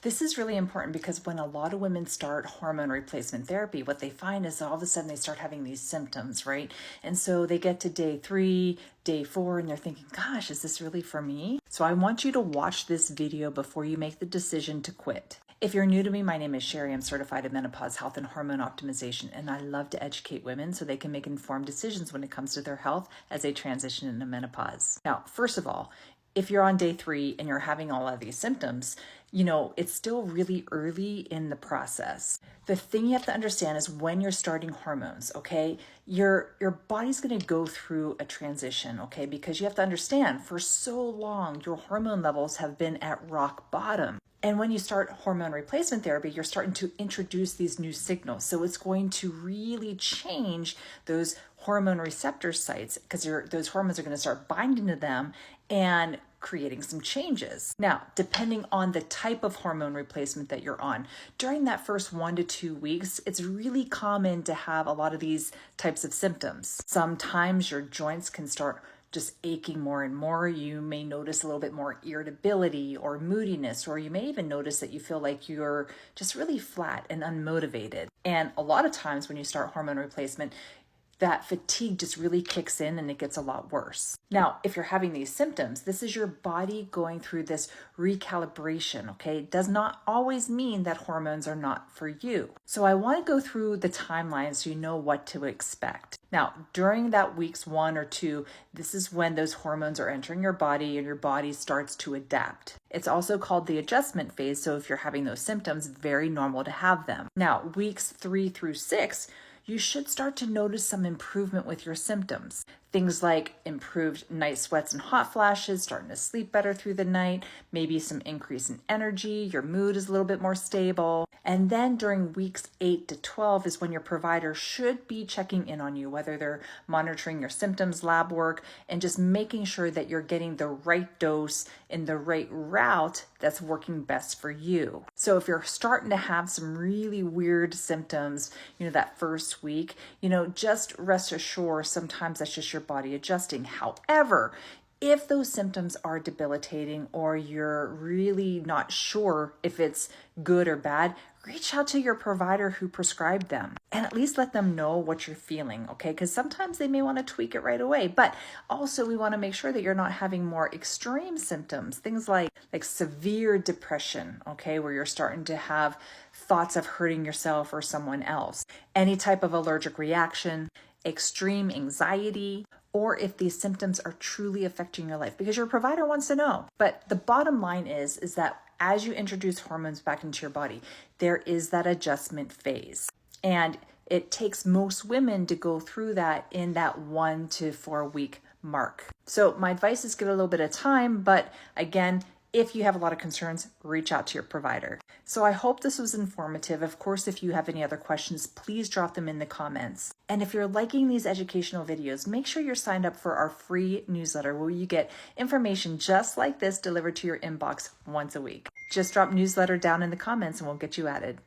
This is really important because when a lot of women start hormone replacement therapy, what they find is all of a sudden they start having these symptoms, right? And so they get to day 3, day 4, and they're thinking, gosh, is this really for me? So I want you to watch this video before you make the decision to quit. If you're new to me, my name is Sherry. I'm certified in menopause health and hormone optimization, and I love to educate women so they can make informed decisions when it comes to their health as they transition into menopause. Now, first of all, if you're on day 3 and you're having all of these symptoms, it's still really early in the process. The thing you have to understand is when you're starting hormones, okay, your body's going to go through a transition, okay, because you have to understand for so long your hormone levels have been at rock bottom. And when you start hormone replacement therapy, you're starting to introduce these new signals. So it's going to really change those hormone receptor sites because those hormones are going to start binding to them and creating some changes. Now, depending on the type of hormone replacement that you're on, during that first 1 to 2 weeks, it's really common to have a lot of these types of symptoms. Sometimes your joints can start just aching more and more. You may notice a little bit more irritability or moodiness, or you may even notice that you feel like you're just really flat and unmotivated. And a lot of times when you start hormone replacement, that fatigue just really kicks in and it gets a lot worse. Now, if you're having these symptoms, this is your body going through this recalibration, okay? It does not always mean that hormones are not for you. So I want to go through the timeline so you know what to expect. Now, during that weeks 1 or 2, this is when those hormones are entering your body and your body starts to adapt. It's also called the adjustment phase. So if you're having those symptoms, very normal to have them. Now, weeks 3 through 6, you should start to notice some improvement with your symptoms. Things like improved night sweats and hot flashes, starting to sleep better through the night, maybe some increase in energy, your mood is a little bit more stable. And then during weeks 8 to 12 is when your provider should be checking in on you, whether they're monitoring your symptoms, lab work, and just making sure that you're getting the right dose in the right route that's working best for you. So if you're starting to have some really weird symptoms, that first week, just rest assured sometimes that's just your body adjusting. However, if those symptoms are debilitating or you're really not sure if it's good or bad, reach out to your provider who prescribed them and at least let them know what you're feeling, okay? Because sometimes they may want to tweak it right away, but also we want to make sure that you're not having more extreme symptoms, things like severe depression, okay, where you're starting to have thoughts of hurting yourself or someone else, any type of allergic reaction, extreme anxiety, or if these symptoms are truly affecting your life, because your provider wants to know. But the bottom line is that as you introduce hormones back into your body, there is that adjustment phase. And it takes most women to go through that in that 1 to 4 week mark. So my advice is give it a little bit of time, but again, if you have a lot of concerns, reach out to your provider. So I hope this was informative. Of course, if you have any other questions, please drop them in the comments. And if you're liking these educational videos, make sure you're signed up for our free newsletter where you get information just like this delivered to your inbox once a week. Just drop newsletter down in the comments and we'll get you added.